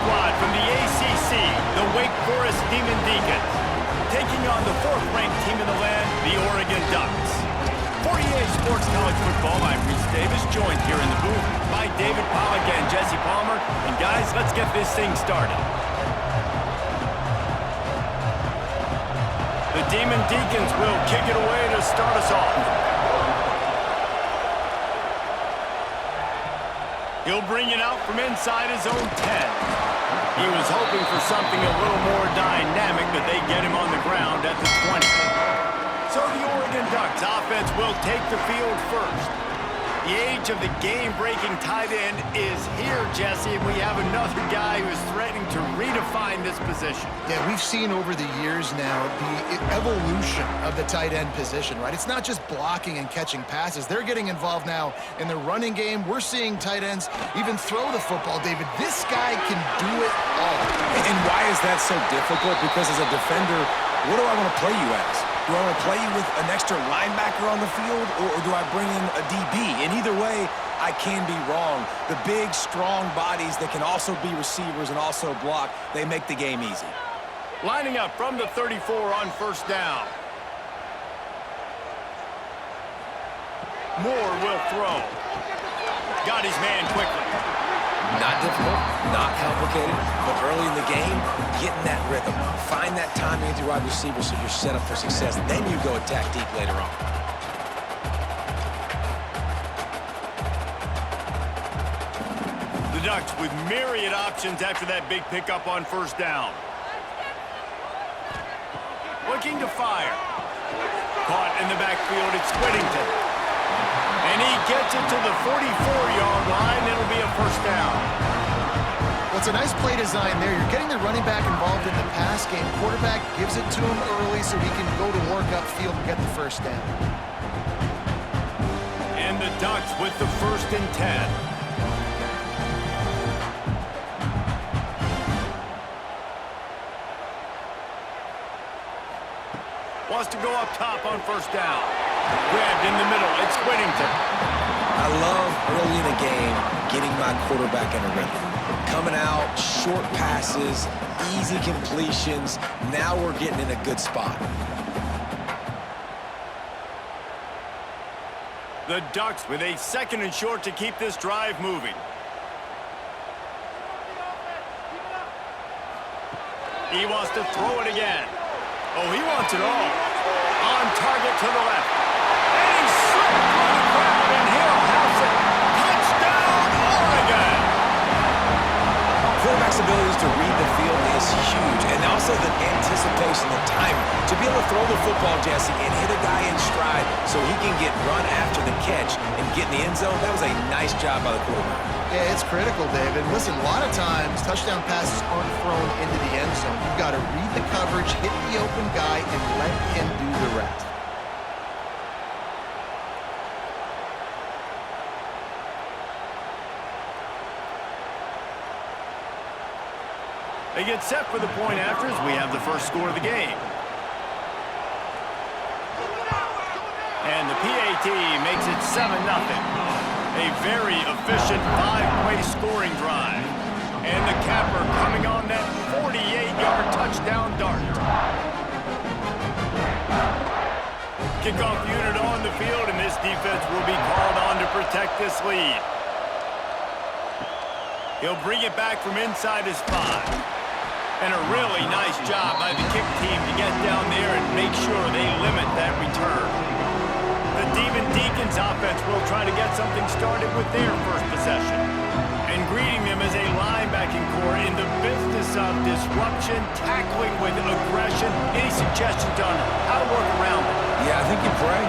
squad from the ACC, the Wakeforest Demon Deacons, taking on the 4th-ranked team in the land, the Oregon Ducks. For EA Sports College Football, I'm Reese Davis, joined here in the booth by David Pollack and Jesse Palmer. And guys, let's get this thing started. The Demon Deacons will kick it away to start us off. He'll bring it out from inside his own 10. He was hoping for something a little more dynamic, but they get him on the ground at the 20. So the Oregon Ducks offense will take the field first. The age of the game-breaking tight end is here, Jesse, and we have another guy who is threatening to redefine this position. Yeah, we've seen over the years now the evolution of the tight end position, right? It's not just blocking and catching passes. They're getting involved now in the running game. We're seeing tight ends even throw the football, David. This guy can do it all. And why is that so difficult? Because as a defender, what do I want to play you as? Do I want to play you with an extra linebacker on the field, or do I bring in a DB? And either way, I can be wrong. The big, strong bodies that can also be receivers and also block, they make the game easy. Lining up from the 34 on first down. Moore will throw. Got his man quickly. Not difficult, not complicated, but early in the game, getting that rhythm. Find that timing with your wide receiver so you're set up for success. Then you go attack deep later on. The Ducks with myriad options after that big pickup on first down. Looking to fire. Caught in the backfield, it's Whittington. And he gets it to the 44-yard line. It'll be a first down. Well, it's a nice play design there. You're getting the running back involved in the pass game. Quarterback gives it to him early so he can go to work upfield and get the first down. And the Ducks with the 1st and 10. Wants to go up top on first down. Grabbed in the middle, it's Whittington. I love early in a game getting my quarterback in a rhythm. Coming out, short passes, easy completions. Now we're getting in a good spot. The Ducks with a 2nd and short to keep this drive moving. He wants to throw it again. Oh, he wants it all. On target to the left. And he's slipped through the crowd, and he'll house it. Touchdown, Oregon! Quarterback's abilities to read the field is huge, and also the anticipation, the timing. To be able to throw the football, Jesse, and hit a guy in stride so he can get run after the catch and get in the end zone, that was a nice job by the quarterback. Yeah, it's critical, David. Listen, a lot of times, touchdown passes aren't thrown into the end zone. You've got to read the coverage, hit the open guy, and let him do the rest. They get set for the point after as we have the first score of the game. And the PAT makes it 7-0. A very efficient 5-play scoring drive. And the capper coming on that 48-yard touchdown dart. Kickoff unit on the field, and this defense will be called on to protect this lead. He'll bring it back from inside his 5. And a really nice job by the kick team to get down there and make sure they limit that return. The Demon Deacons offense will try to get something started with their first possession. And greeting them as a linebacking core in the business of disruption, tackling with aggression. Any suggestions on how to work around it? Yeah, I think you pray.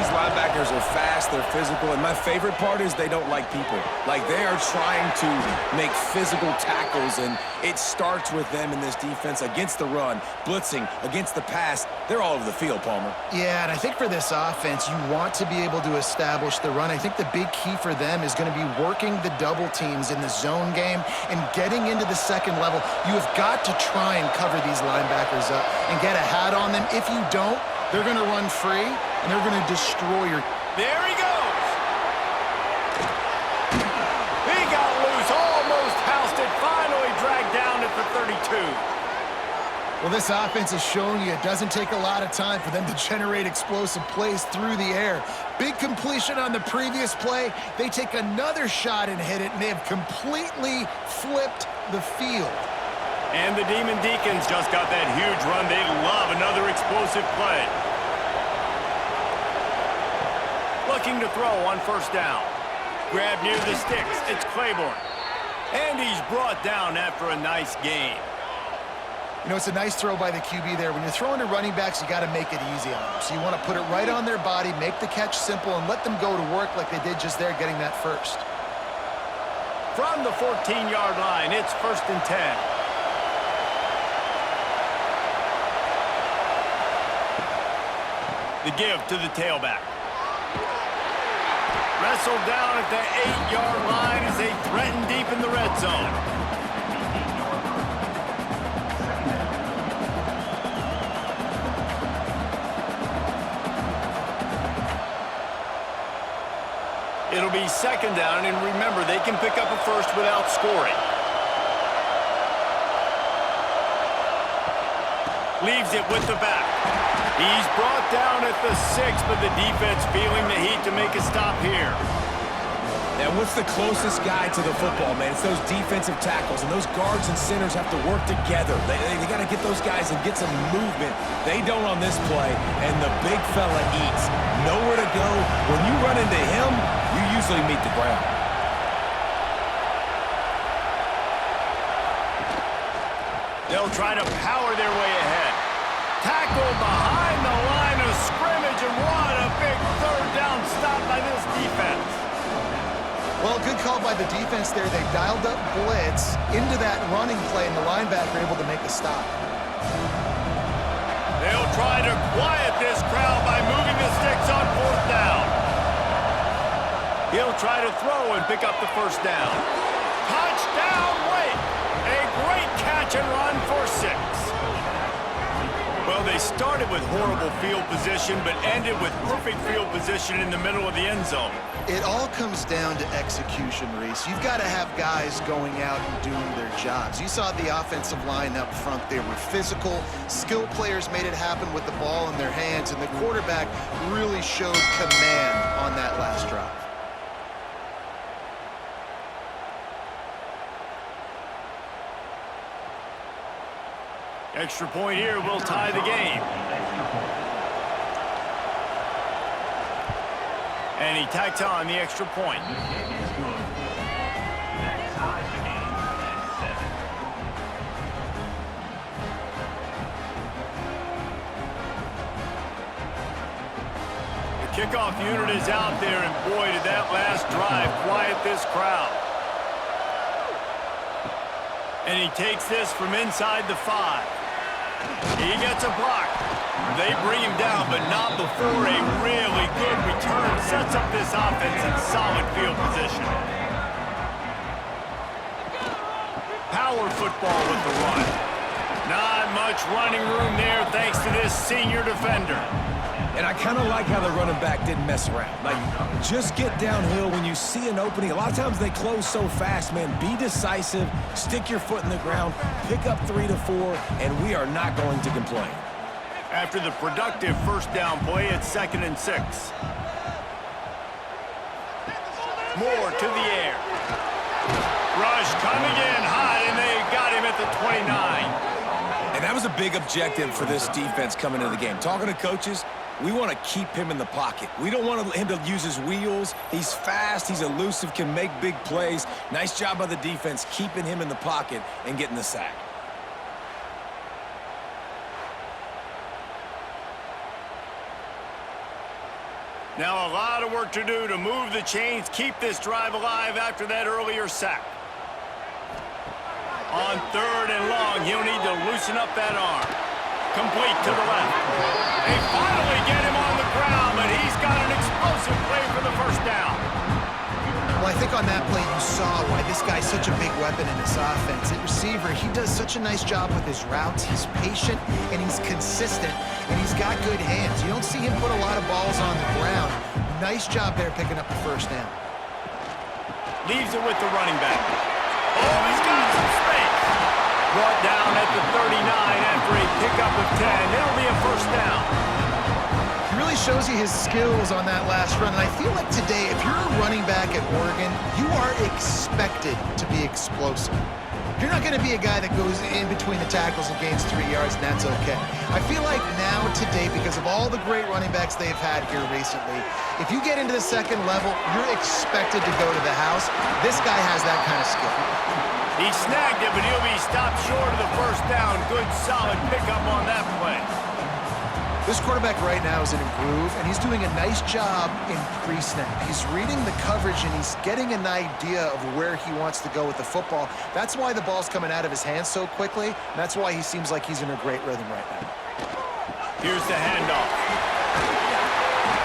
These linebackers are fast, they're physical, and my favorite part is they don't like people. Like, they are trying to make physical tackles, and it starts with them in this defense against the run, blitzing, against the pass. They're all over the field, Palmer. Yeah, and I think for this offense, you want to be able to establish the run. I think the big key for them is going to be working the double teams in the zone game and getting into the second level. You have got to try and cover these linebackers up and get a hat on them. If you don't, they're going to run free, and they're going to destroy your... There he goes! He got loose, almost housed it, finally Well, this offense is showing you it doesn't take a lot of time for them to generate explosive plays through the air. Big completion on the previous play. They take another shot and hit it, and they have completely flipped the field. And the Demon Deacons just got that huge run. They love another explosive play. Looking to throw on first down. Grab near the sticks. It's Claiborne. And he's brought down after a nice gain. You know, it's a nice throw by the QB there. When you're throwing to running backs, you got to make it easy on them. So you want to put it right on their body, make the catch simple, and let them go to work like they did just there, getting that first. From the 14-yard line, it's 1st and 10. The give to the tailback. Wrestled down at the 8-yard line as they threaten deep in the red zone. It'll be 2nd down, and remember, they can pick up a first without scoring. Leaves it with the back. He's brought down at the 6, but the defense feeling the heat to make a stop here. Now, what's the closest guy to the football, man? It's those defensive tackles, and those guards and centers have to work together. They got to get those guys and get some movement. They don't on this play, and the big fella eats. Nowhere to go. When you run into him, you usually meet the ground. They'll try to power their way ahead. Tackle behind the line of scrimmage, and what a big 3rd down stop by this defense. Well, good call by the defense there. They dialed up blitz into that running play, and the linebacker able to make the stop. They'll try to quiet this crowd by moving the sticks on 4th down. He'll try to throw and pick up the 1st down. Touchdown, Wake! A great catch and run for 6. Well, they started with horrible field position, but ended with perfect field position in the middle of the end zone. It all comes down to execution, Reese. You've got to have guys going out and doing their jobs. You saw the offensive line up front. They were physical. Skilled players made it happen with the ball in their hands, and the quarterback really showed command on that last drive. Extra point here will tie the game. And he tacks on the extra point. The kickoff unit is out there, and boy, did that last drive quiet this crowd. And he takes this from inside the 5. He gets a block. They bring him down, but not before a really good return sets up this offense in solid field position. Power football with the run. Not much running room there thanks to this senior defender. And I kind of like how the running back didn't mess around. Like, just get downhill when you see an opening. A lot of times they close so fast, man. Be decisive, stick your foot in the ground, pick up 3 to 4, and we are not going to complain. After the productive 1st down play, it's 2nd and 6. Moore to the air. Rush coming in hot, and they got him at the 29. And that was a big objective for this defense coming into the game. Talking to coaches, we want to keep him in the pocket. We don't want him to use his wheels. He's fast, he's elusive, can make big plays. Nice job by the defense keeping him in the pocket and getting the sack. Now a lot of work to do to move the chains, keep this drive alive after that earlier sack. On 3rd and long, he'll need to loosen up that arm. Complete to the left. They finally get him on the ground, but he's got an explosive play for the 1st down. Well, I think on that play you saw why this guy's such a big weapon in this offense. At receiver, he does such a nice job with his routes. He's patient, and he's consistent, and he's got good hands. You don't see him put a lot of balls on the ground. Nice job there picking up the 1st down. Leaves it with the running back. Oh, he's got some space. Brought down at the 39 after a pickup of 10. It'll be a first down. He really shows you his skills on that last run. And I feel like today, if you're a running back at Oregon, you are expected to be explosive. You're not going to be a guy that goes in between the tackles and gains 3 yards, and that's okay. I feel like now, today, because of all the great running backs they've had here recently, if you get into the second level, you're expected to go to the house. This guy has that kind of skill. He snagged it, but he'll be stopped short of the first down. Good, solid pickup on that play. This quarterback right now is in a groove, and he's doing a nice job in pre-snap. He's reading the coverage, and he's getting an idea of where he wants to go with the football. That's why the ball's coming out of his hands so quickly, and that's why he seems like he's in a great rhythm right now. Here's the handoff.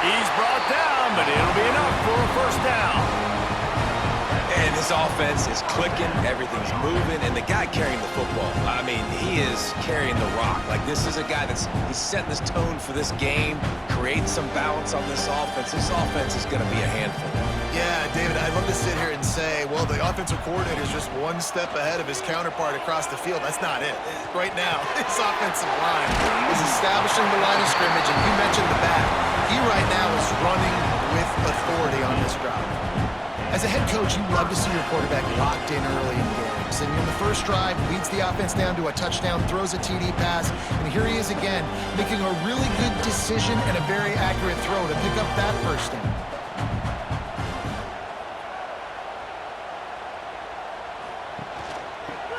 He's brought down, but it'll be enough for a first down. And this offense is clicking, everything's moving, and the guy carrying the football, I mean, he is carrying the rock. Like, this is a guy he's setting this tone for this game, creating some balance on this offense. This offense is going to be a handful. Yeah, David, I'd love to sit here and say, well, the offensive coordinator is just one step ahead of his counterpart across the field. That's not it. Right now, his offensive line is establishing the line of scrimmage, and you mentioned the back. He right now is running with authority on this drive. As a head coach, you love to see your quarterback locked in early in games. And in the first drive, leads the offense down to a touchdown, throws a TD pass, and here he is again, making a really good decision and a very accurate throw to pick up that first down.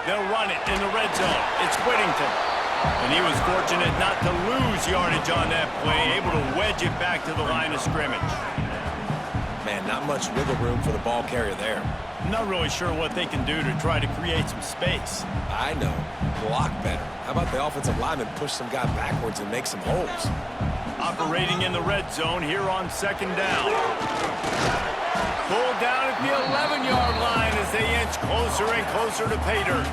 They'll run it in the red zone. It's Whittington. And he was fortunate not to lose yardage on that play, able to wedge it back to the line of scrimmage. Man, not much wiggle room for the ball carrier there. I'm not really sure what they can do to try to create some space. I know. Block better. How about the offensive lineman push some guy backwards and make some holes? Operating in the red zone here on second down. Pulled down at the 11-yard line as they inch closer and closer to pay dirt.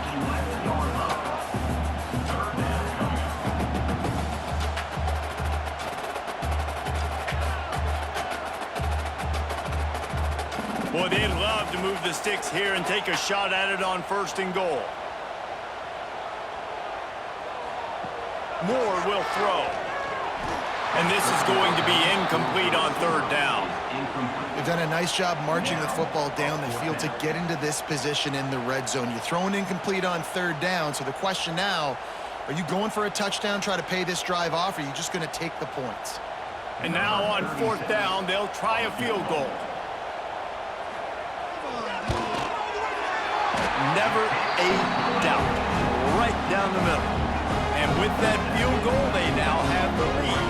Boy, they'd love to move the sticks here and take a shot at it on first and goal. Moore will throw. And this is going to be incomplete on third down. They've done a nice job marching the football down the field to get into this position in the red zone. You're throwing incomplete on third down, so the question now, are you going for a touchdown, try to pay this drive off, or are you just going to take the points? And now on fourth down, they'll try a field goal. Never a doubt. Right down the middle. And with that field goal, they now have the lead.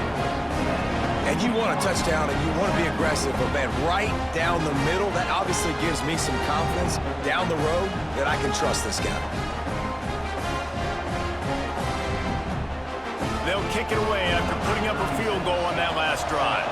And you want a touchdown and you want to be aggressive, but man, right down the middle, that obviously gives me some confidence down the road that I can trust this guy. They'll kick it away after putting up a field goal on that last drive.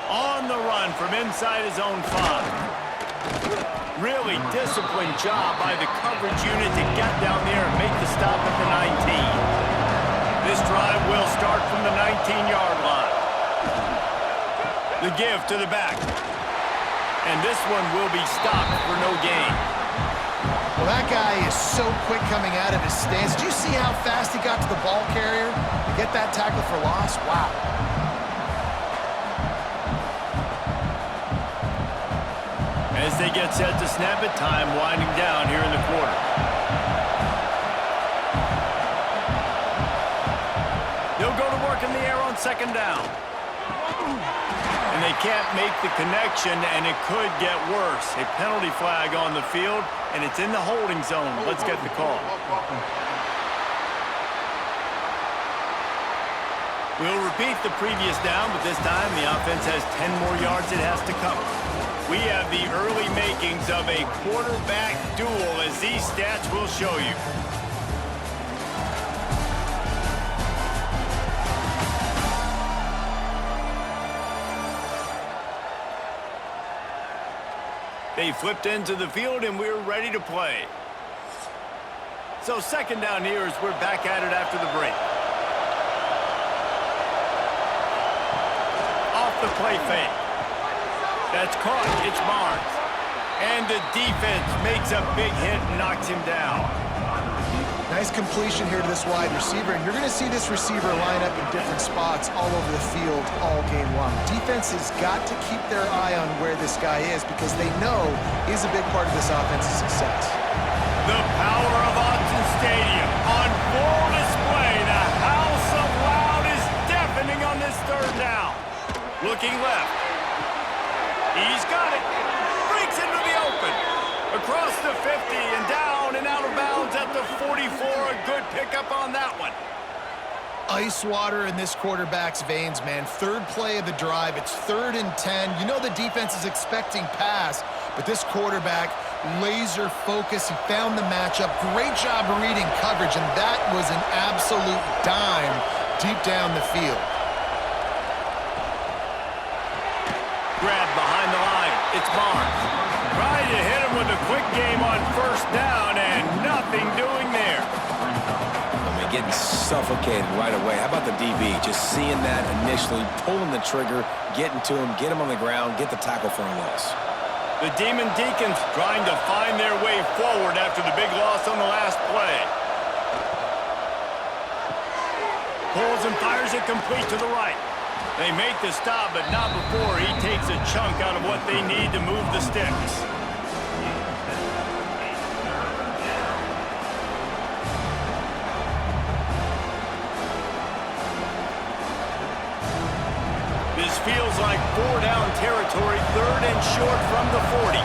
On the run from inside his own 5. Really disciplined job by the coverage unit to get down there and make the stop at the 19. This drive will start from the 19-yard line. The give to the back. And this one will be stopped for no gain. Well, that guy is so quick coming out of his stance. Did you see how fast he got to the ball carrier to get that tackle for loss? Wow. As they get set to snap it, time winding down here in the quarter. They'll go to work in the air on second down. And they can't make the connection, and it could get worse. A penalty flag on the field, and it's in the holding zone. Let's get the call. We'll repeat the previous down, but this time the offense has 10 more yards it has to cover. We have the early makings of a quarterback duel, as these stats will show you. They flipped into the field, and we're ready to play. So second down here as we're back at it after the break. Off the play fake. That's caught. It's Barnes. And the defense makes a big hit and knocks him down. Nice completion here to this wide receiver, and you're going to see this receiver line up in different spots all over the field all game long. Defense has got to keep their eye on where this guy is because they know he's a big part of this offense's success. The power of Autzen Stadium on full display. The house of loud is deafening on this third down. Looking left. He's got it. Breaks into the open. Across the 50 and down and out of bounds at the 44. A good pickup on that one. Ice water in this quarterback's veins, man. Third play of the drive. It's 3rd and 10. You know the defense is expecting pass, but this quarterback, laser focus. He found the matchup. Great job reading coverage, and that was an absolute dime deep down the field. Grab behind the line. It's Barnes. Trying to hit him with a quick game on first down, and nothing doing there. Getting suffocated right away. How about the DB? Just seeing that initially, pulling the trigger, getting to him, get him on the ground, get the tackle for a loss. The Demon Deacons trying to find their way forward after the big loss on the last play. Pulls and fires it complete to the right. They make the stop, but not before he takes a chunk out of what they need to move the sticks. This feels like 4-down territory, 3rd and short from the 40.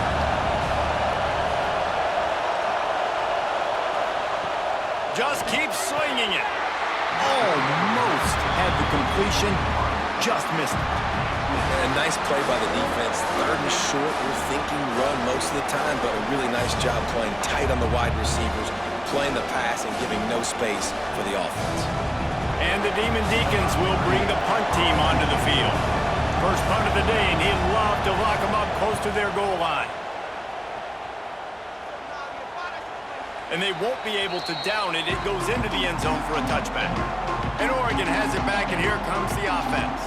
Just keeps slinging it. Almost had the completion, just missed it. And a nice play by the defense. 3rd and short, we're thinking run most of the time, but a really nice job playing tight on the wide receivers, playing the pass and giving no space for the offense. And the Demon Deacons will bring the punt team onto the field. First punt of the day, and he'd love to lock them up close to their goal line. And they won't be able to down it. It goes into the end zone for a touchback. And Oregon has it back, and here comes the offense.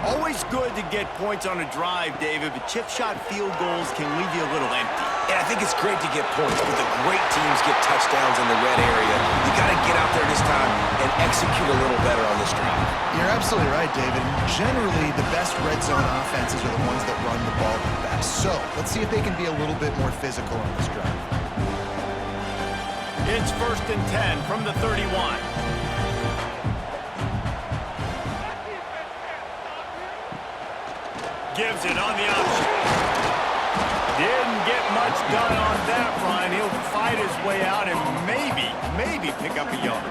Always good to get points on a drive, David, but chip shot field goals can leave you a little empty. Yeah, I think it's great to get points, but the great teams get touchdowns in the red area. You got to get out there this time and execute a little better on this drive. You're absolutely right, David. Generally, the best red zone offenses are the ones that run the ball the best. So, let's see if they can be a little bit more physical on this drive. It's 1st and 10 from the 31. Gives it on the option. Didn't get much done on that run. He'll fight his way out and maybe pick up a yard.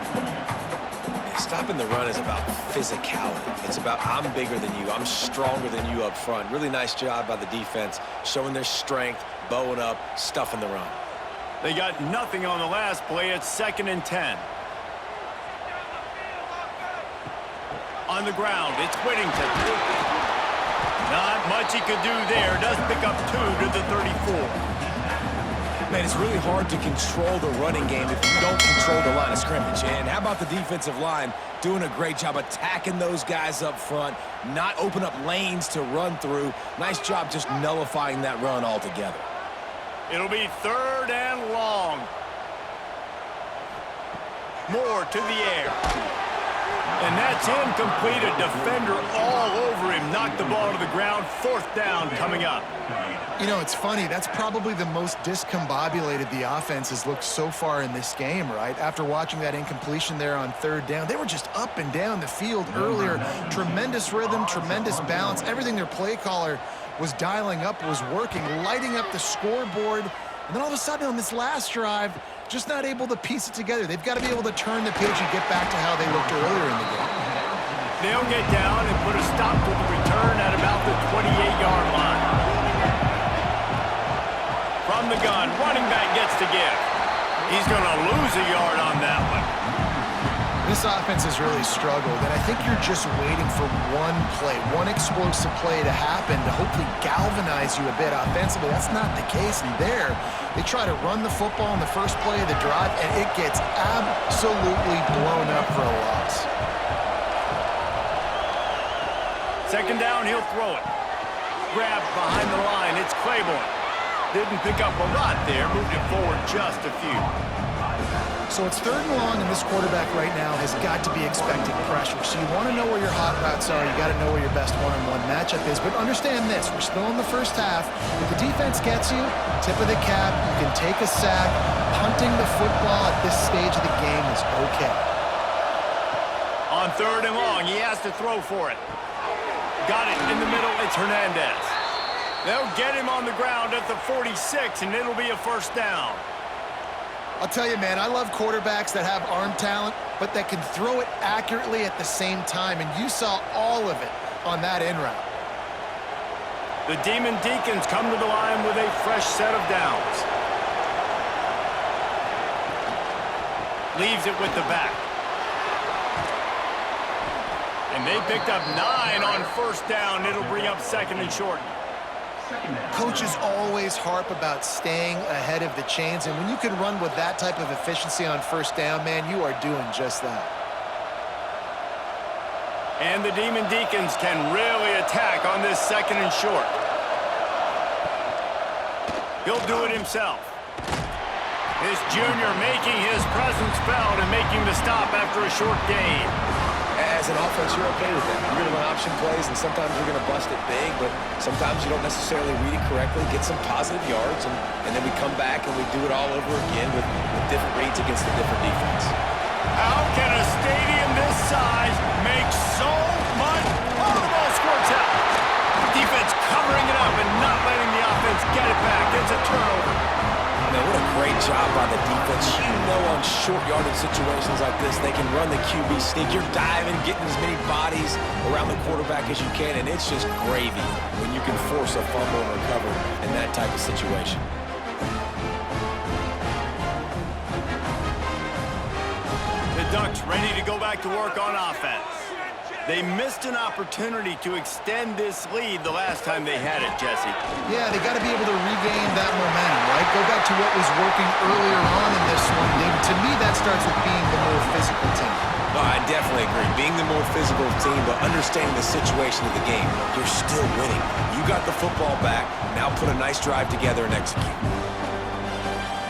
Stopping the run is about physicality. It's about I'm bigger than you. I'm stronger than you up front. Really nice job by the defense, showing their strength, bowing up, stuffing the run. They got nothing on the last play. It's 2nd and 10. On the ground, it's Whittington. Not much he could do there. Does pick up 2 to the 34. Man, it's really hard to control the running game if you don't control the line of scrimmage. And how about the defensive line doing a great job attacking those guys up front, not open up lanes to run through. Nice job just nullifying that run altogether. It'll be 3rd and long. Moore to the air. And that's incomplete. A defender all over him. Knocked the ball to the ground. 4th down coming up. You know, it's funny. That's probably the most discombobulated the offense has looked so far in this game, right? After watching that incompletion there on 3rd down, they were just up and down the field earlier. Tremendous rhythm, tremendous balance. Everything their play caller was dialing up was working, lighting up the scoreboard. And then all of a sudden on this last drive, just not able to piece it together. They've got to be able to turn the page and get back to how they looked earlier in the game. They'll get down and put a stop to the return at about the 28-yard line. From the gun, running back gets to give. He's going to lose a yard on that one. This offense has really struggled, and I think you're just waiting for one play, one explosive play to happen to hopefully galvanize you a bit offensively. That's not the case, and there, they try to run the football in the first play of the drive, and it gets absolutely blown up for a loss. 2nd down, he'll throw it. Grab behind the line, it's Claiborne. didn't pick up a lot there, moved it forward just a few. So it's 3rd and long, and this quarterback right now has got to be expecting pressure. So you want to know where your hot routes are. You got to know where your best one-on-one matchup is. But understand this, we're still in the first half. If the defense gets you, tip of the cap, you can take a sack. Punting the football at this stage of the game is okay. On 3rd and long, he has to throw for it. Got it in the middle, it's Hernandez. They'll get him on the ground at the 46, and it'll be a 1st down. I'll tell you, man, I love quarterbacks that have arm talent, but that can throw it accurately at the same time, and you saw all of it on that in route. The Demon Deacons come to the line with a fresh set of downs. Leaves it with the back. And they picked up 9 on 1st down. It'll bring up 2nd and short. Coaches always harp about staying ahead of the chains, and when you can run with that type of efficiency on 1st down, man, you are doing just that. And the Demon Deacons can really attack on this 2nd and short. He'll do it himself. This junior making his presence felt and making the stop after a short gain. As an offense, you're okay with that. You're going to run option plays, and sometimes you're going to bust it big, but sometimes you don't necessarily read it correctly, get some positive yards, and then we come back and we do it all over again with different reads against a different defense. How can a stadium this size make so much? Oh, the ball squirts out. Defense covering it up and not letting the offense get it back. It's a turnover. Man, what a great job by the defense. You know, on short yardage situations like this, they can run the QB sneak. You're diving, getting as many bodies around the quarterback as you can, and it's just gravy when you can force a fumble and recover in that type of situation. The Ducks ready to go back to work on offense. They missed an opportunity to extend this lead the last time they had it, Jesse. Yeah, they got to be able to regain that momentum, right? Go back to what was working earlier on in this one. To me, that starts with being the more physical team. No, I definitely agree. Being the more physical team, but understanding the situation of the game, you're still winning. You got the football back. Now put a nice drive together and execute.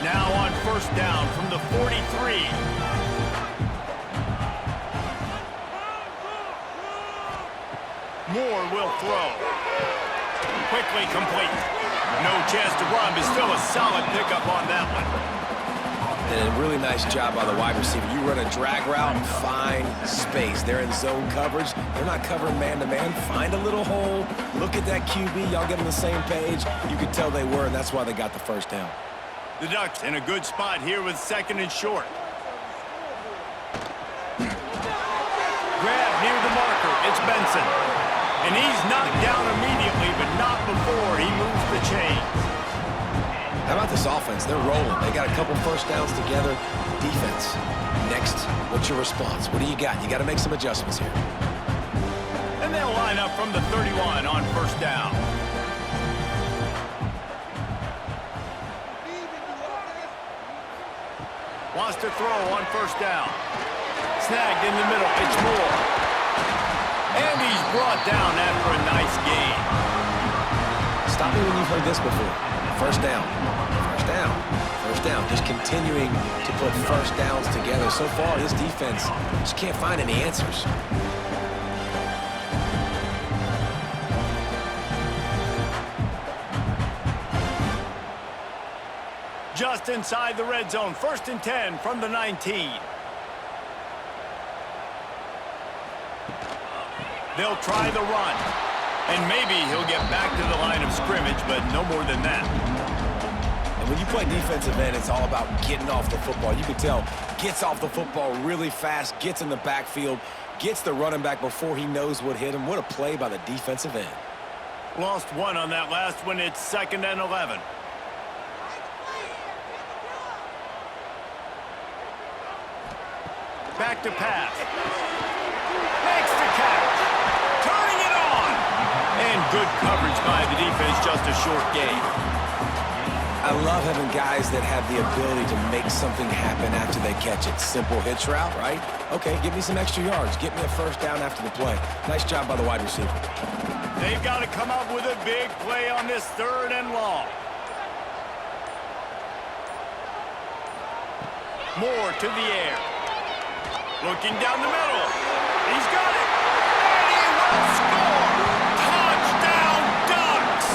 Now on 1st down from the 43. Moore will throw. Quickly complete. No chance to run, but still a solid pickup on that one. And a really nice job by the wide receiver. You run a drag route and find space. They're in zone coverage. They're not covering man-to-man. Find a little hole. Look at that QB. Y'all get on the same page. You could tell they were, and that's why they got the 1st down. The Ducks in a good spot here with 2nd and short. Grab near the marker. It's Benson. And he's knocked down immediately, but not before he moves the chains. How about this offense? They're rolling. They got a couple 1st downs together. Defense. Next, what's your response? What do you got? You got to make some adjustments here. And they'll line up from the 31 on 1st down. Wants to throw on 1st down. Snagged in the middle. It's Moore. And he's brought down after a nice gain. Stop me when you've heard this before. 1st down. 1st down. 1st down. Just continuing to put 1st downs together. So far, this defense just can't find any answers. Just inside the red zone. 1st and 10 from the 19. They'll try the run. And maybe he'll get back to the line of scrimmage, but no more than that. And when you play defensive end, it's all about getting off the football. You can tell, gets off the football really fast, gets in the backfield, gets the running back before he knows what hit him. What a play by the defensive end. Lost 1 on that last one. It's 2nd and 11. Back to pass. Makes the catch. Turning it on. And good coverage by the defense, just a short gain. I love having guys that have the ability to make something happen after they catch it. Simple hitch route, right? Okay, give me some extra yards. Get me a 1st down after the play. Nice job by the wide receiver. They've got to come up with a big play on this 3rd and long. More to the air. Looking down the middle. He's got it. And he will score. Touchdown, Ducks.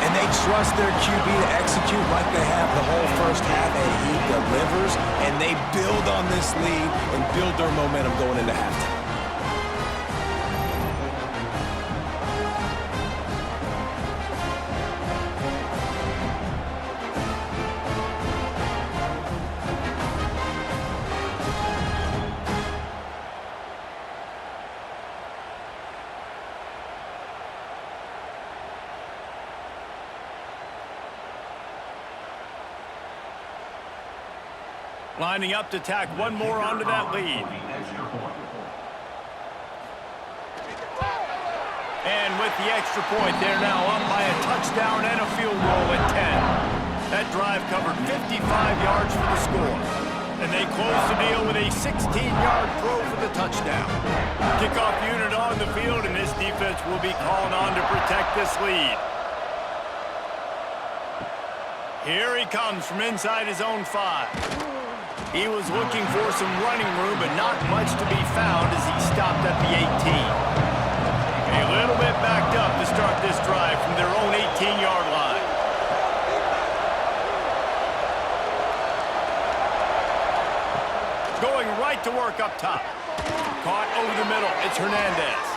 And they trust their QB to execute like they have the whole first half, and he delivers, and they build on this lead and build their momentum going into halftime. Lining up to tack one more onto that lead. And with the extra point, they're now up by a touchdown and a field goal at 10. That drive covered 55 yards for the score. And they close the deal with a 16-yard throw for the touchdown. Kickoff unit on the field, and this defense will be called on to protect this lead. Here he comes from inside his own 5. He was looking for some running room, but not much to be found as he stopped at the 18. A little bit backed up to start this drive from their own 18-yard line. Going right to work up top. Caught over the middle. It's Hernandez.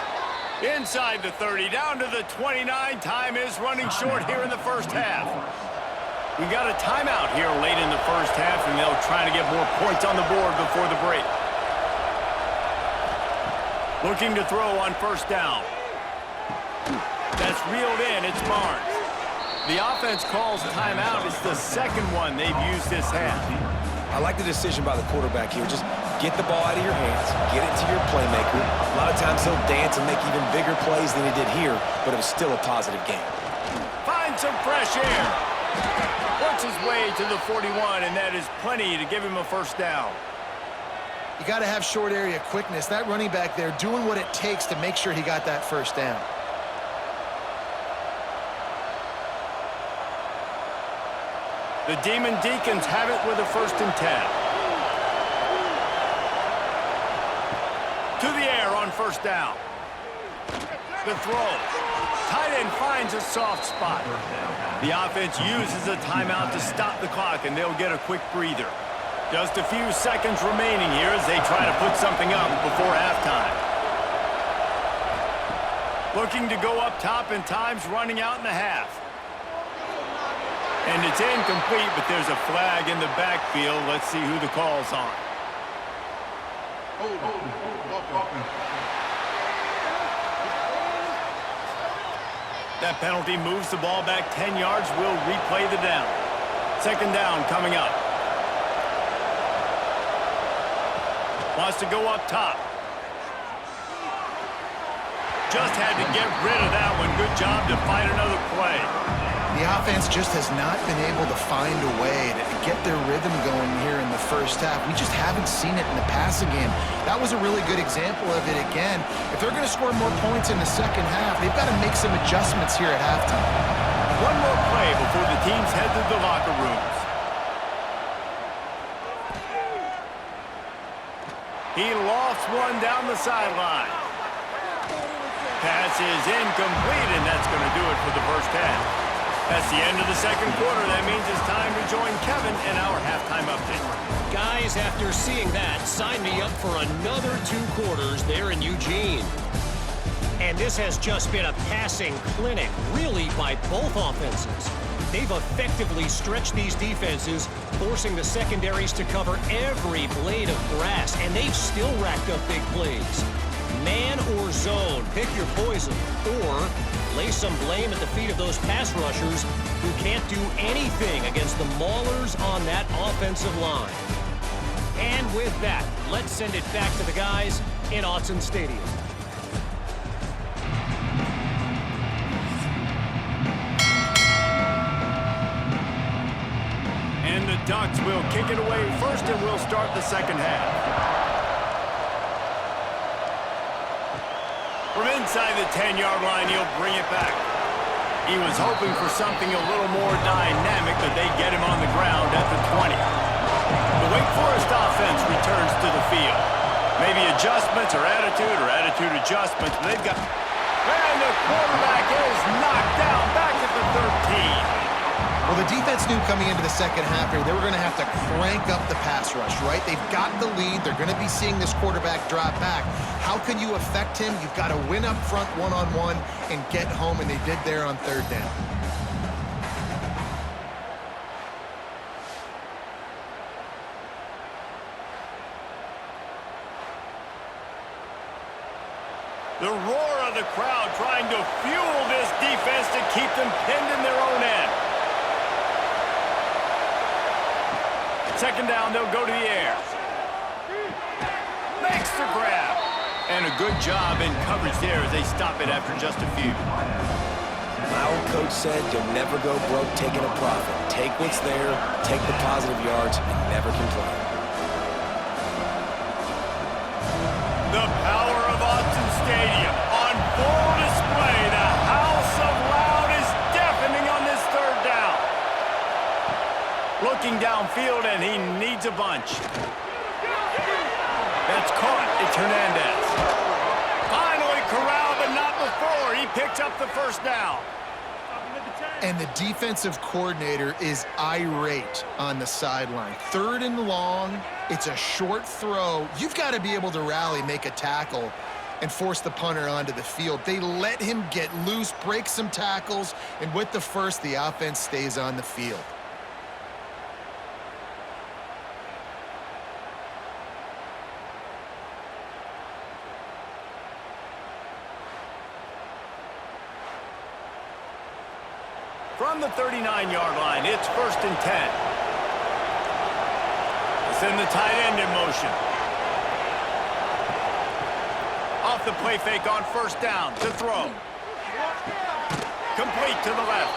Inside the 30, down to the 29. Time is running short here in the first half. We got a timeout here late in the first half, and they'll try to get more points on the board before the break. Looking to throw on first down. That's reeled in. It's Barnes. The offense calls timeout. It's the second one they've used this half. I like the decision by the quarterback here. Just get the ball out of your hands, get it to your playmaker. A lot of times he'll dance and make even bigger plays than he did here, but it was still a positive game. Find some fresh air. Works his way to the 41, and that is plenty to give him a first down. You got to have short area quickness. That running back there doing what it takes to make sure he got that first down. The Demon Deacons have it with a 1st and 10. To the air on first down. The throw. Tight end finds a soft spot. The offense uses a timeout to stop the clock, and they'll get a quick breather. Just a few seconds remaining here as they try to put something up before halftime. Looking to go up top, and time's running out in the half. And it's incomplete, but there's a flag in the backfield. Let's see who the call's on. That penalty moves the ball back 10 yards. We'll replay the down. Second down coming up. Wants to go up top. Just had to get rid of that one. Good job to find another play. The offense just has not been able to find a way to get their rhythm going here in the first half. We just haven't seen it in the passing game. That was a really good example of it again. If they're going to score more points in the second half, they've got to make some adjustments here at halftime. One more play before the teams head to the locker rooms. He lofts one down the sideline. Pass is incomplete, and that's going to do it for the first half. That's the end of the second quarter. That means it's time to join Kevin in our halftime update. Guys, after seeing that, sign me up for another 2 quarters there in Eugene. And this has just been a passing clinic, really, by both offenses. They've effectively stretched these defenses, forcing the secondaries to cover every blade of grass, and they've still racked up big plays. Man or zone, pick your poison, or lay some blame at the feet of those pass rushers who can't do anything against the maulers on that offensive line. And with that, let's send it back to the guys in Autzen Stadium. And the Ducks will kick it away first, and we'll start the second half. From inside the 10-yard line, he'll bring it back. He was hoping for something a little more dynamic, but they get him on the ground at the 20. The Wakeforest offense returns to the field. Maybe adjustments or attitude adjustments. But they've got... And the quarterback is knocked down back at the 13. Well, the defense knew coming into the second half here they were going to have to crank up the pass rush, right? They've got the lead. They're going to be seeing this quarterback drop back. How can you affect him? You've got to win up front one-on-one and get home, and they did there on third down. The roar of the crowd trying to fuel this defense to keep them pinned in their own end. Second down, they'll go to the air. Makes the grab. And a good job in coverage there as they stop it after just a few. My old coach said you'll never go broke taking a profit. Take what's there, take the positive yards, and never complain. The power of Austin Stadium on full display. The house of loud is deafening on this third down. Looking downfield, and he needs a bunch. That's caught. It's Hernandez. Finally corralled, but not before. He picks up the first down. And the defensive coordinator is irate on the sideline. Third and long, it's a short throw. You've got to be able to rally, make a tackle, and force the punter onto the field. They let him get loose, break some tackles, and with the first, the offense stays on the field. From the 39-yard line, it's 1st and 10. Send the tight end in motion. Off the play fake on 1st down to throw. Complete to the left.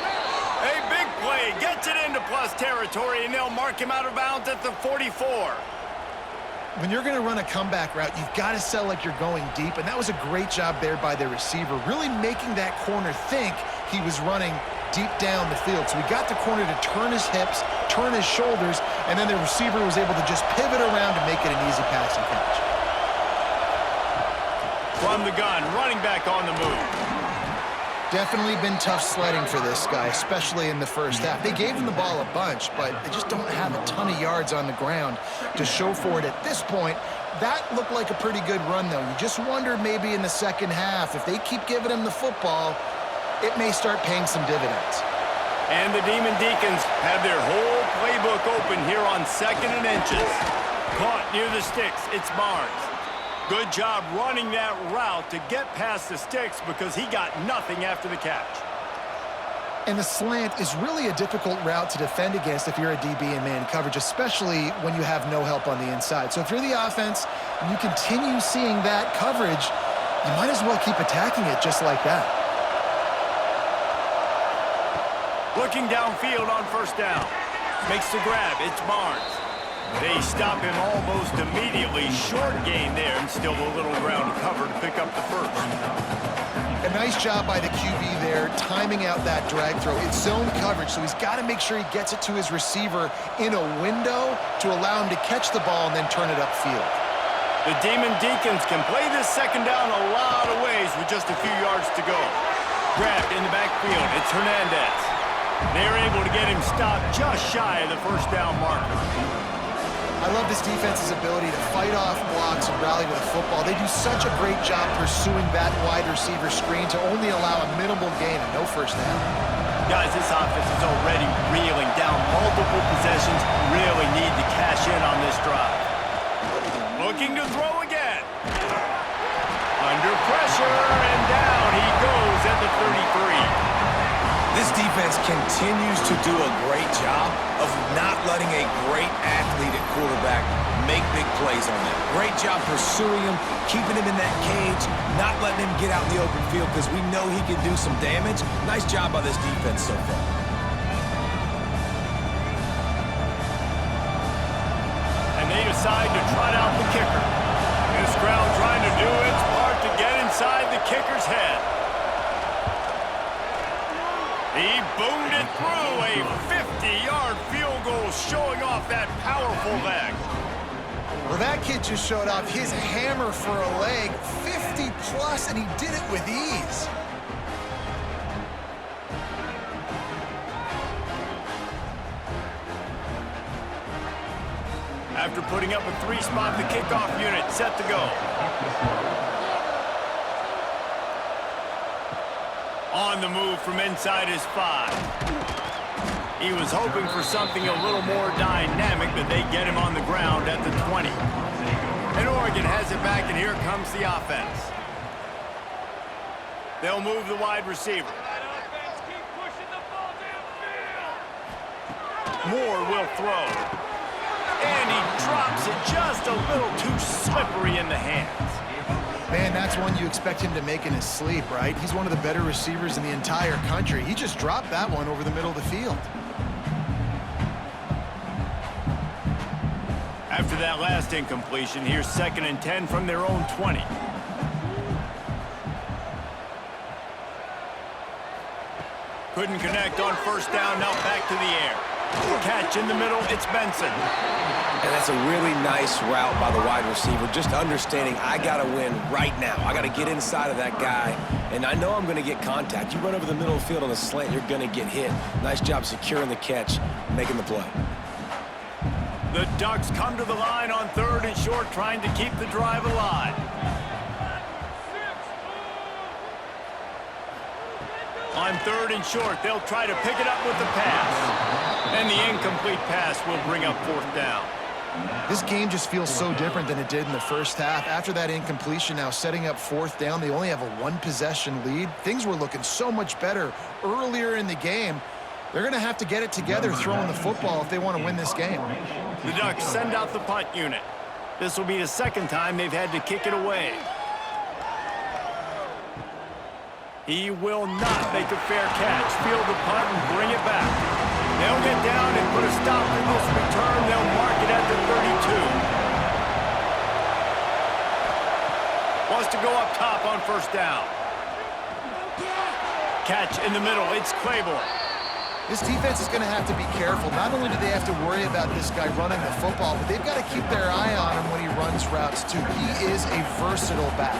A big play gets it into plus territory, and they'll mark him out of bounds at the 44. When you're going to run a comeback route, you've got to sell like you're going deep, and that was a great job there by the receiver, really making that corner think he was running deep down the field. So he got the corner to turn his hips, turn his shoulders, and then the receiver was able to just pivot around to make it an easy passing catch. From the gun, running back on the move. Definitely been tough sledding for this guy, especially in the first half. They gave him the ball a bunch, but they just don't have a ton of yards on the ground to show for it at this point. That looked like a pretty good run, though. You just wonder maybe in the second half, if they keep giving him the football, it may start paying some dividends. And the Demon Deacons have their whole playbook open here on 2nd and inches. Caught near the sticks. It's Barnes. Good job running that route to get past the sticks because he got nothing after the catch. And the slant is really a difficult route to defend against if you're a DB in man coverage, especially when you have no help on the inside. So if you're the offense and you continue seeing that coverage, you might as well keep attacking it just like that. Looking downfield on 1st down. Makes the grab. It's Barnes. They stop him almost immediately. Short gain there, and still a little ground cover to pick up the first. A nice job by the QB there, timing out that drag throw. It's zone coverage, so he's got to make sure he gets it to his receiver in a window to allow him to catch the ball and then turn it upfield. The Demon Deacons can play this second down a lot of ways with just a few yards to go. Grabbed in the backfield. It's Hernandez. They're able to get him stopped just shy of the 1st down marker. I love this defense's ability to fight off blocks and rally with the football. They do such a great job pursuing that wide receiver screen to only allow a minimal gain and no 1st down. Guys, this offense is already reeling down multiple possessions. Really need to cash in on this drive. Looking to throw again. Under pressure, and down he goes at the 33. This defense continues to do a great job of not letting a great athlete at quarterback make big plays on them. Great job pursuing him, keeping him in that cage, not letting him get out in the open field because we know he can do some damage. Nice job by this defense so far. And they decide to trot out the kicker. This crowd trying to do its part to get inside the kicker's head. He boomed it through a 50-yard field goal, showing off that powerful leg. Well, that kid just showed off his hammer for a leg, 50+, and he did it with ease. After putting up a 3-spot, the kickoff unit set to go. On the move from inside his 5. He was hoping for something a little more dynamic, but they get him on the ground at the 20. And Oregon has it back, and here comes the offense. They'll move the wide receiver. Moore will throw. And he drops it just a little too slippery in the hands. Man, that's one you expect him to make in his sleep, right? He's one of the better receivers in the entire country. He just dropped that one over the middle of the field. After that last incompletion, here's 2nd and 10 from their own 20. Couldn't connect on 1st down, now back to the air. Catch in the middle, it's Benson. And that's a really nice route by the wide receiver, just understanding I got to win right now. I got to get inside of that guy, and I know I'm going to get contact. You run over the middle of the field on a slant, you're going to get hit. Nice job securing the catch, making the play. The Ducks come to the line on 3rd and short, trying to keep the drive alive. On 3rd and short, they'll try to pick it up with the pass. And the incomplete pass will bring up 4th down. This game just feels so different than it did in the first half. After that incompletion, now setting up 4th down, they only have a 1-possession lead. Things were looking so much better earlier in the game. They're going to have to get it together throwing the football if they want to win this game. The Ducks send out the punt unit. This will be the 2nd time they've had to kick it away. He will not make a fair catch. Field the punt and bring it back. They'll get down and put a stop to this return. They'll mark it at the 32. Wants to go up top on 1st down. Catch in the middle. It's Claiborne. This defense is going to have to be careful. Not only do they have to worry about this guy running the football, but they've got to keep their eye on him when he runs routes, too. He is a versatile back.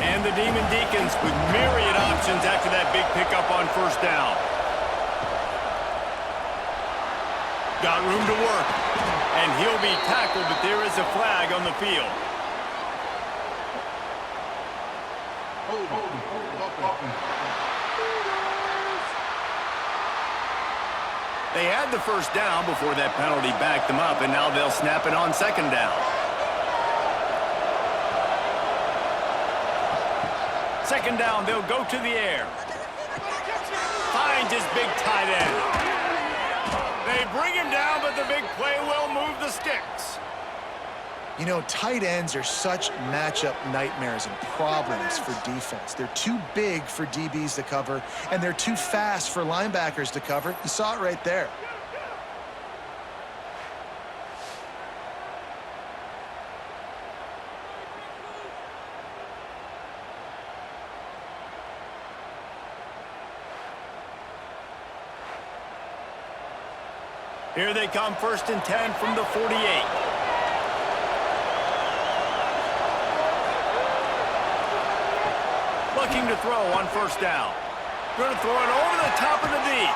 And the Demon Deacons with myriad options after that big pickup on 1st down. Got room to work. And he'll be tackled, but there is a flag on the field. They had the 1st down before that penalty backed them up, and now they'll snap it on 2nd down. 2nd down, they'll go to the air. Finds his big tight end. They bring him down, but the big play will move the sticks. You know, tight ends are such matchup nightmares and problems for defense. They're too big for DBs to cover, and they're too fast for linebackers to cover. You saw it right there. Here they come, 1st and 10 from the 48. Looking to throw on 1st down. Going to throw it over the top of the deep.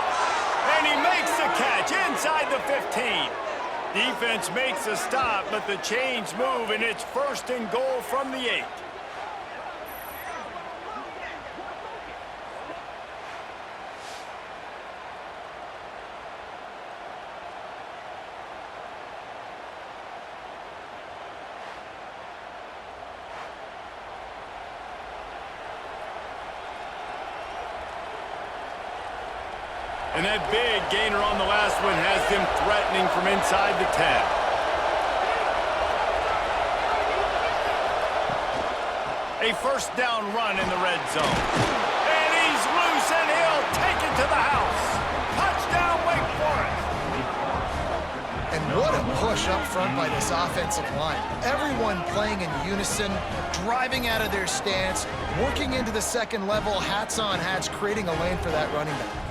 And he makes the catch inside the 15. Defense makes a stop, but the chains move, and it's 1st and goal from the 8. And that big gainer on the last one has them threatening from inside the 10. A 1st down run in the red zone. And he's loose, and he'll take it to the house. Touchdown, Wakeforest. And What a push up front by this offensive line. Everyone playing in unison, driving out of their stance, working into the second level, hats on hats, creating a lane for that running back.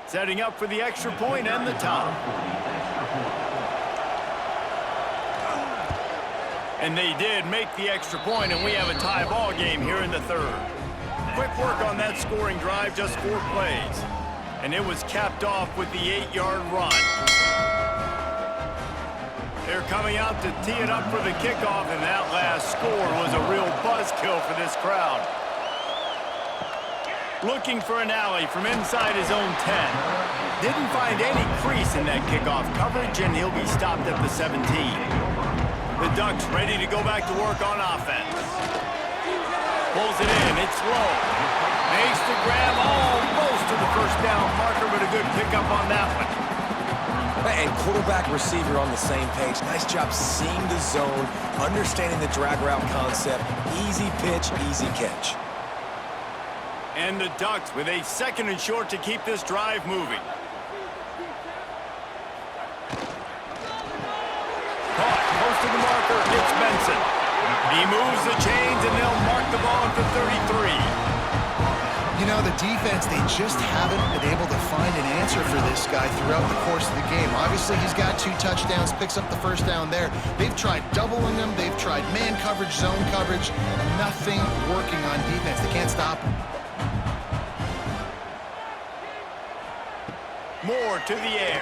Setting up for the extra point and the top. And they did make the extra point, and we have a tie ball game here in the third. Quick work on that scoring drive, just 4 plays. And it was capped off with the 8-yard run. They're coming out to tee it up for the kickoff, and that last score was a real buzzkill for this crowd. Looking for an alley from inside his own 10. Didn't find any crease in that kickoff coverage, and he'll be stopped at the 17. The Ducks ready to go back to work on offense. Pulls it in, it's low. Makes the grab almost to the first down marker, but a good pickup on that one. And quarterback receiver on the same page. Nice job seeing the zone, understanding the drag route concept. Easy pitch, easy catch. And the Ducks with a 2nd and short to keep this drive moving. Caught, close to the marker, it's Benson. He moves the chains, and they'll mark the ball at the 33. You know, the defense, they just haven't been able to find an answer for this guy throughout the course of the game. Obviously, he's got 2 touchdowns, picks up the first down there. They've tried doubling him. They've tried man coverage, zone coverage. Nothing working on defense. They can't stop him. Moore to the air.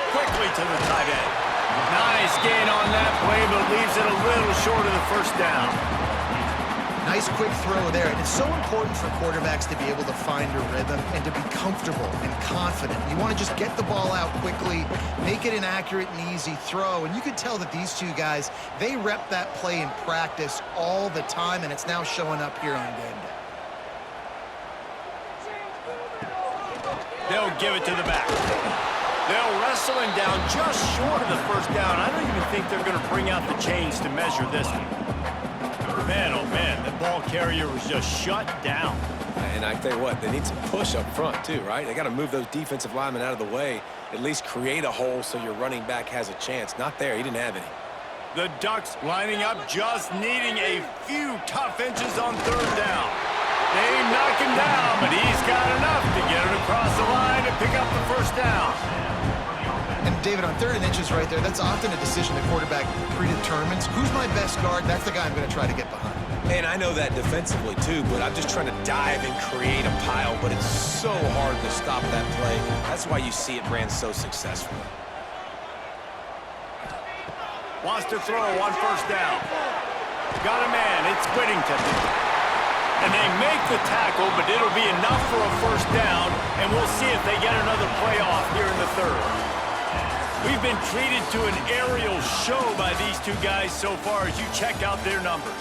Quickly to the tight end. Nice gain on that play, but leaves it a little short of the first down. Nice quick throw there. And it's so important for quarterbacks to be able to find a rhythm and to be comfortable and confident. You want to just get the ball out quickly, make it an accurate and easy throw. And you could tell that these 2 guys, they rep that play in practice all the time, and it's now showing up here on game day. They'll give it to the back. They'll wrestle him down just short of the first down. I don't even think they're going to bring out the chains to measure this one. Man, oh man, the ball carrier was just shut down. And I tell you what, they need some push up front too, right? They got to move those defensive linemen out of the way, at least create a hole so your running back has a chance. Not there, he didn't have any. The Ducks lining up, just needing a few tough inches on 3rd down. They knock him down, but he's got enough to get it across the line to pick up the first down. And David, on 3rd and inches right there, that's often a decision the quarterback predetermines. Who's my best guard? That's the guy I'm going to try to get behind. And I know that defensively too, but I'm just trying to dive and create a pile, but it's so hard to stop that play. That's why you see it ran so successfully. Wants to throw on 1st down. Got a man, it's Whittington. And they make the tackle, but it'll be enough for a 1st down, and we'll see if they get another playoff here in the 3rd. We've been treated to an aerial show by these 2 guys so far as you check out their numbers.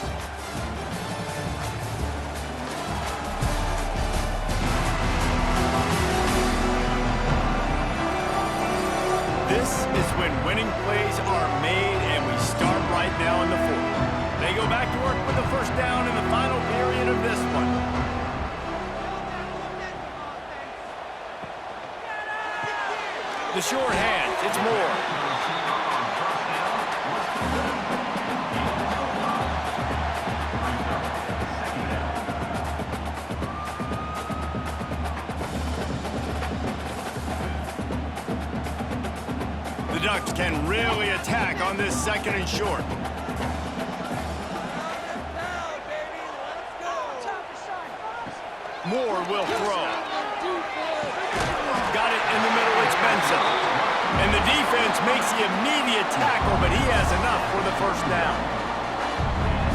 This is when winning plays are made, and we start right now in the 4th. They go back to work with the 1st down in the final period of this one. The short hand, it's Moore. The Ducks can really attack on this 2nd and short. Moore will throw. Got it in the middle, it's Benson. And the defense makes the immediate tackle, but he has enough for the 1st down.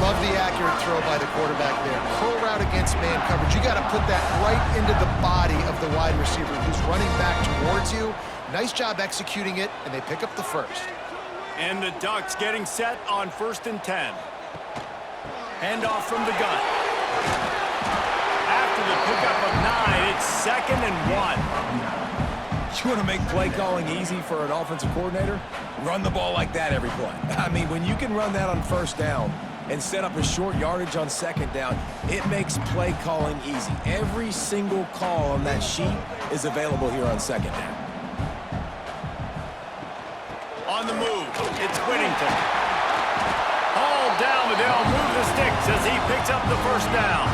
Love the accurate throw by the quarterback there. Curl route against man coverage. You got to put that right into the body of the wide receiver who's running back towards you. Nice job executing it, and they pick up the 1st. And the Ducks getting set on 1st and 10. Handoff from the gun. After the pickup of 9, it's 2nd and 1. You want to make play calling easy for an offensive coordinator? Run the ball like that every play. I mean, when you can run that on first down and set up a short yardage on second down, it makes play calling easy. Every single call on that sheet is available here on second down. On the move, it's Whittington. Hauled down, but they'll move the sticks as he picks up the first down.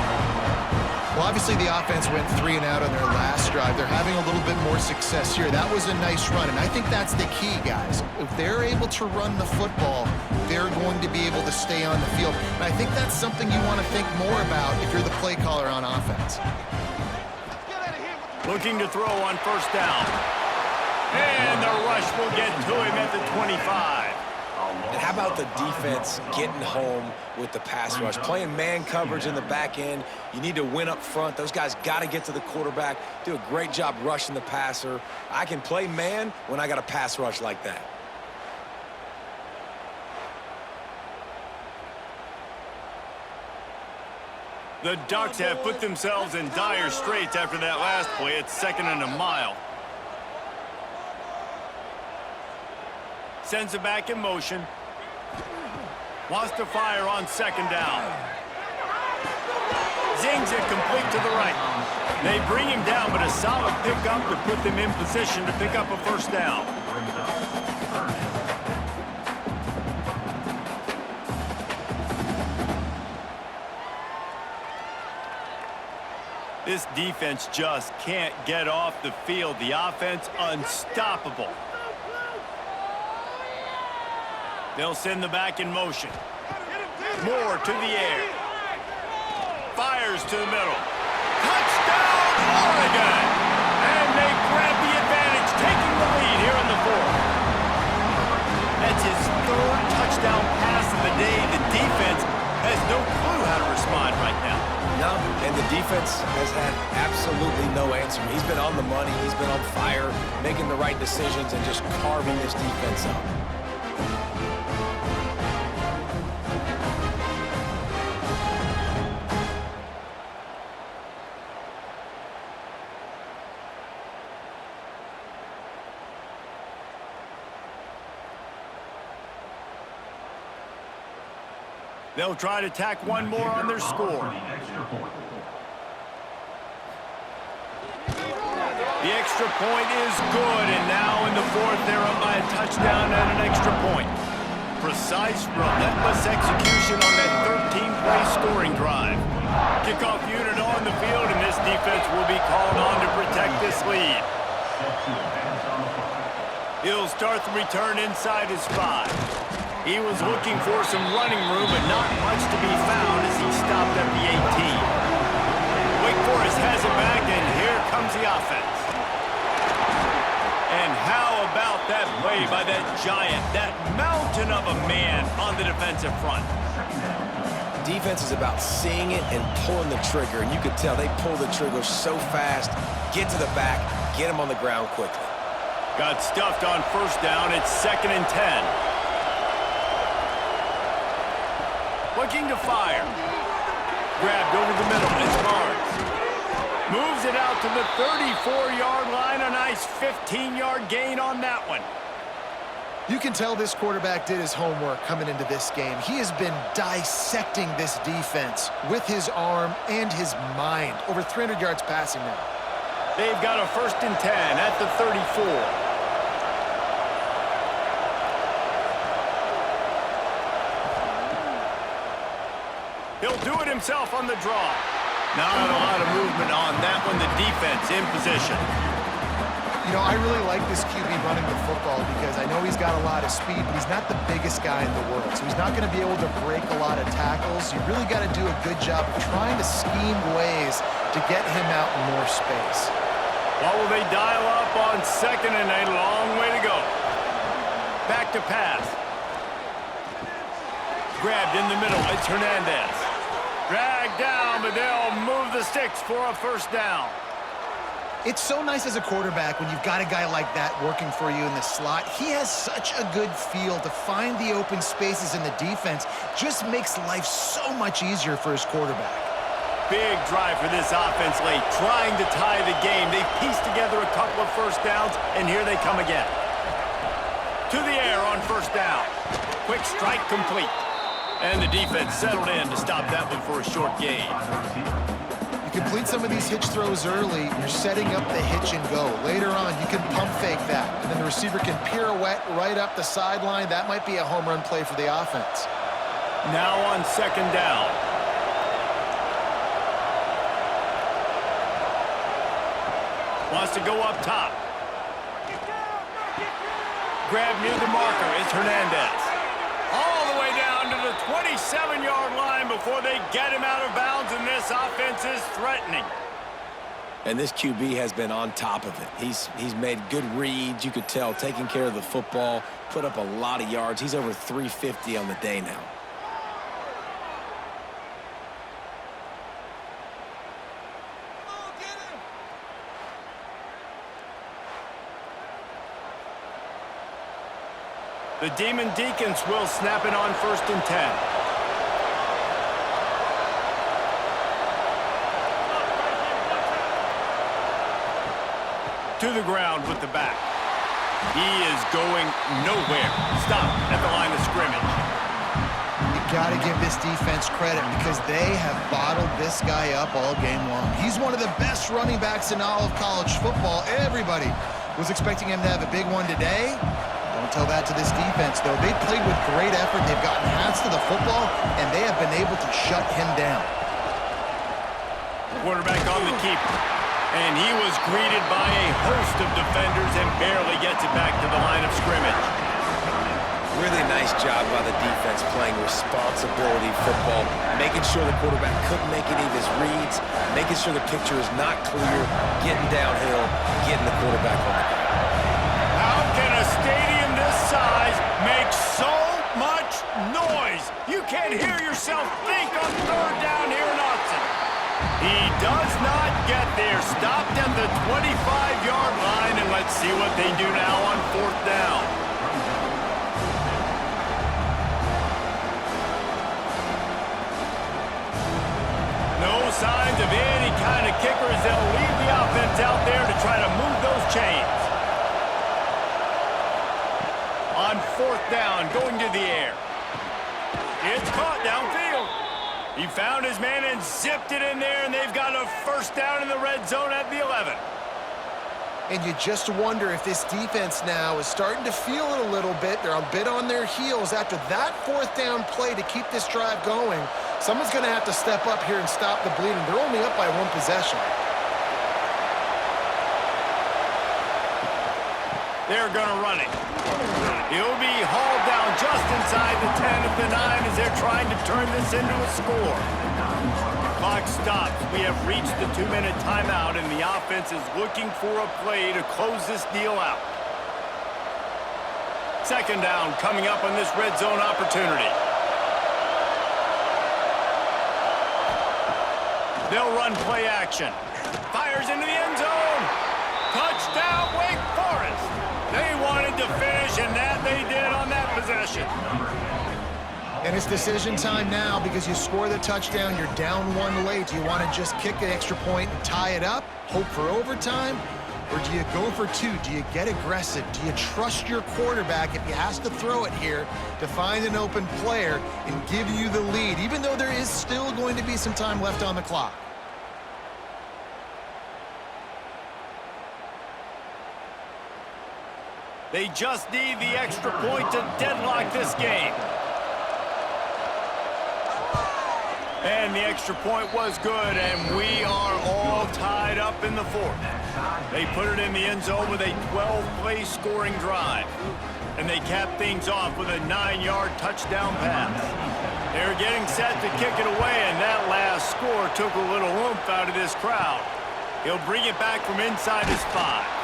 Well, obviously the offense went 3 and out on their last drive. They're having a little bit more success here. That was a nice run, and I think that's the key, guys. If they're able to run the football, they're going to be able to stay on the field. And I think that's something you want to think more about if you're the play caller on offense. Looking to throw on first down. And the rush will get to him at the 25. And how about the defense getting home with the pass rush? Playing man coverage in the back end. You need to win up front. Those guys got to get to the quarterback. Do a great job rushing the passer. I can play man when I got a pass rush like that. The Ducks have put themselves in dire straits after that last play. It's 2nd and a mile. Sends it back in motion. Wants to fire on second down. Zings it complete to the right. They bring him down, but a solid pickup to put them in position to pick up a first down. This defense just can't get off the field. The offense unstoppable. They'll send the back in motion. Moore to the air. Fires to the middle. Touchdown, Oregon! And they grab the advantage, taking the lead here in the 4th. That's his 3rd touchdown pass of the day. The defense has no clue how to respond right now. No, and the defense has had absolutely no answer. He's been on the money. He's been on fire, making the right decisions and just carving this defense up. They'll try to tack one more on their score. The extra point is good, and now in the 4th, they're up by a touchdown and an extra point. Precise, relentless execution on that 13-play scoring drive. Kickoff unit on the field, and this defense will be called on to protect this lead. He'll start the return inside his 5. He was looking for some running room, but not much to be found as he stopped at the 18. Wakeforest has it back, and here comes the offense. And how about that play by that giant, that mountain of a man on the defensive front? Defense is about seeing it and pulling the trigger, and you could tell they pull the trigger so fast, get to the back, get him on the ground quickly. Got stuffed on first down. It's 2nd and 10. Looking to fire. Grabbed over the middle. It's Barnes. Moves it out to the 34-yard line. A nice 15-yard gain on that one. You can tell this quarterback did his homework coming into this game. He has been dissecting this defense with his arm and his mind. Over 300 yards passing now. They've got a 1st and 10 at the 34. He'll do it himself on the draw. Not a lot of movement on that one. The defense in position. You know, I really like this QB running the football because I know he's got a lot of speed, but he's not the biggest guy in the world. So he's not going to be able to break a lot of tackles. You really got to do a good job of trying to scheme ways to get him out in more space. What will they dial up on 2nd and a long way to go? Back to pass. Grabbed in the middle. It's Hernandez. Dragged down, but they'll move the sticks for a first down. It's so nice as a quarterback when you've got a guy like that working for you in the slot. He has such a good feel to find the open spaces in the defense. Just makes life so much easier for his quarterback. big drive for this offense late, trying to tie the game. They've pieced together a couple of first downs, and here they come again. To the air on first down. Quick strike complete. And the defense settled in to stop that one for a short gain. You complete some of these hitch throws early, you're setting up the hitch and go. Later on, you can pump fake that, and then the receiver can pirouette right up the sideline. That might be a home run play for the offense. Now on second down. Wants to go up top. Grab near the marker is Hernandez. All the way down to the 27-yard line before they get him out of bounds, and this offense is threatening. And this QB has been on top of it. He's made good reads, you could tell, taking care of the football, put up a lot of yards. He's over 350 on the day now. The Demon Deacons will snap it on 1st and 10. To the ground with the back. He is going nowhere. Stop at the line of scrimmage. You got to give this defense credit because they have bottled this guy up all game long. He's one of the best running backs in all of college football. Everybody was expecting him to have a big one today. Don't tell that to this defense, though. They played with great effort. They've gotten hands to the football, and they have been able to shut him down. Quarterback on the keeper. And he was greeted by a host of defenders and barely gets it back to the line of scrimmage. Really nice job by the defense playing responsibility football, making sure the quarterback couldn't make any of his reads, making sure the picture is not clear, getting downhill, getting the quarterback on the ground. How can a stadium this size make so much noise? You can't hear yourself think on third down here in Austin. He does not get there. Stopped at the 25-yard line, and let's see what they do now on 4th down. No signs of any kind of kickers that'll leave the offense out there to try to move those chains. On 4th down, going to the air. It's caught downfield. He found his man and zipped it in there, and they've got a first down in the red zone at the 11. And you just wonder if this defense now is starting to feel it a little bit. They're a bit on their heels after that 4th down play to keep this drive going. Someone's going to have to step up here and stop the bleeding. They're only up by 1 possession. They're going to run it. He'll be hauled down just inside the 10 at the 9 as they're trying to turn this into a score. Clock stops. We have reached the 2-minute timeout, and the offense is looking for a play to close this deal out. Second down coming up on this red zone opportunity. They'll run play action. Fires into the end zone. Touchdown, Wakeforest. They wanted to finish, and that they did on that possession. And it's decision time now because you score the touchdown, you're down 1 late. Do you want to just kick an extra point and tie it up, hope for overtime? Or do you go for 2? Do you get aggressive? Do you trust your quarterback if he has to throw it here to find an open player and give you the lead, even though there is still going to be some time left on the clock? They just need the extra point to deadlock this game. And the extra point was good, and we are all tied up in the 4th. They put it in the end zone with a 12-play scoring drive. And they cap things off with a 9-yard touchdown pass. They're getting set to kick it away, and that last score took a little oomph out of this crowd. He'll bring it back from inside his 5.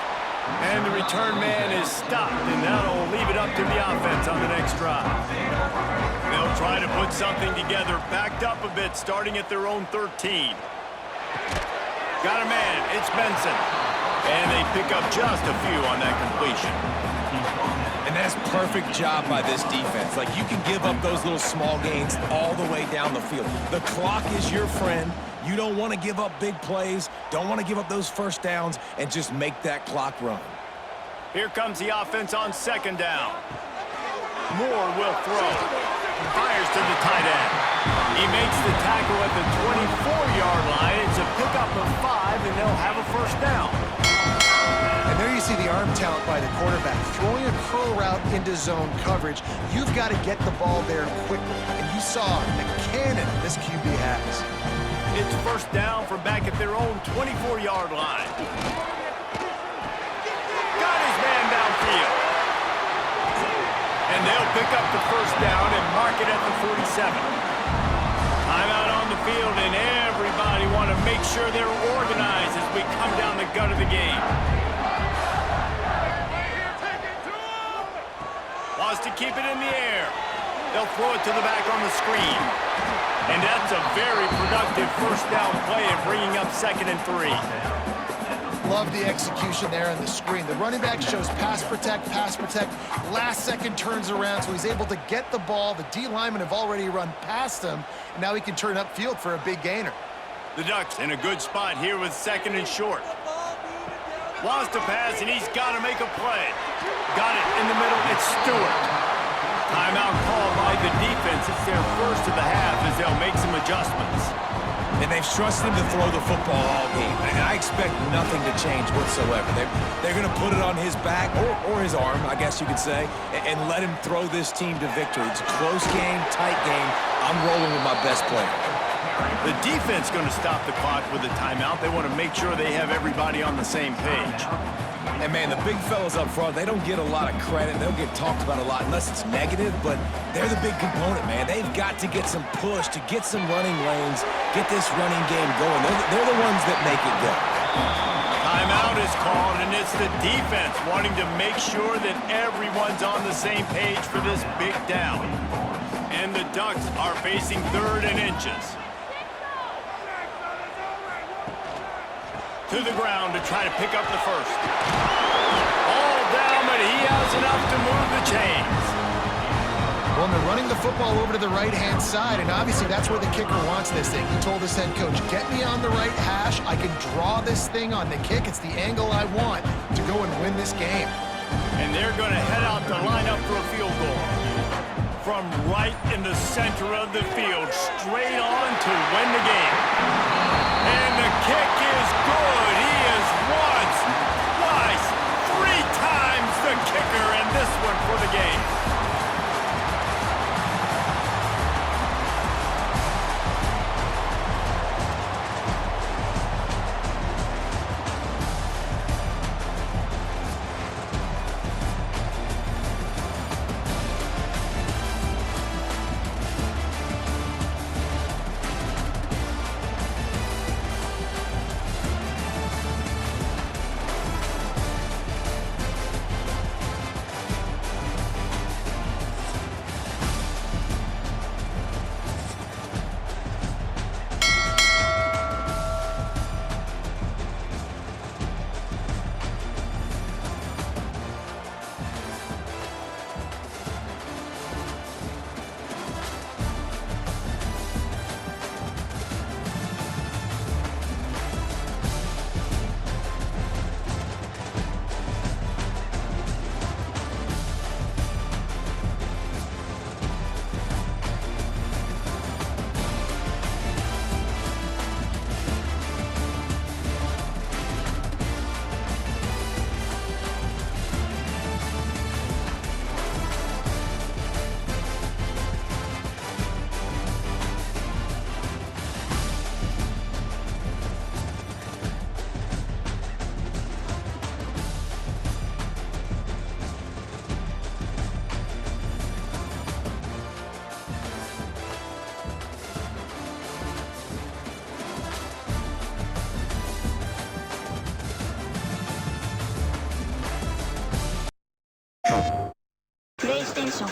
And the return man is stopped, and that'll leave it up to the offense on the next drive. They'll try to put something together, backed up a bit, starting at their own 13. Got a man, it's Benson. And they pick up just a few on that completion. And that's perfect job by this defense. Like, you can give up those little small gains all the way down the field. The clock is your friend. You don't want to give up big plays, don't want to give up those first downs, and just make that clock run. Here comes the offense on second down. Moore will throw. Fires to the tight end. He makes the tackle at the 24-yard line. It's a pickup of 5, and they'll have a first down. And there you see the arm talent by the quarterback. Throwing a curl route into zone coverage, you've got to get the ball there quickly. And you saw the cannon this QB has. It's first down from back at their own 24-yard line. Got his man downfield. And they'll pick up the first down and mark it at the 47. Timeout on the field, and everybody want to make sure they're organized as we come down the gut of the game. Wants to keep it in the air. They'll throw it to the back on the screen. And that's a very productive first down play of bringing up 2nd and 3. Love the execution there on the screen. The running back shows pass protect, last second turns around, so he's able to get the ball. The D linemen have already run past him, and now he can turn upfield for a big gainer. The Ducks in a good spot here with 2nd and short. Wants to pass, and he's got to make a play. Got it in the middle. It's Stewart. Timeout called by the defense. It's their first of the half as they'll make some adjustments. And they've trusted him to throw the football all game. And I expect nothing to change whatsoever. They're going to put it on his back, or his arm, I guess you could say, and let him throw this team to victory. It's a close game, tight game. I'm rolling with my best player. The defense going to stop the clock with a timeout. They want to make sure they have everybody on the same page. And, man, the big fellas up front, they don't get a lot of credit. They don't get talked about a lot unless it's negative, but they're the big component, man. They've got to get some push, to get some running lanes, get this running game going. They're the ones that make it go. Timeout is called, and it's the defense wanting to make sure that everyone's on the same page for this big down. And the Ducks are facing 3rd and inches. To the ground to try to pick up the first. All down, but he has enough to move the chains. Well, they're running the football over to the right-hand side, and obviously that's where the kicker wants this thing. He told his head coach, get me on the right hash. I can draw this thing on the kick. It's the angle I want to go and win this game. And they're going to head out to line up for a field goal. From right in the center of the field, straight on to win the game. And the kick is good. He is once, twice, 3 times the kicker, and this one for the game. PlayStation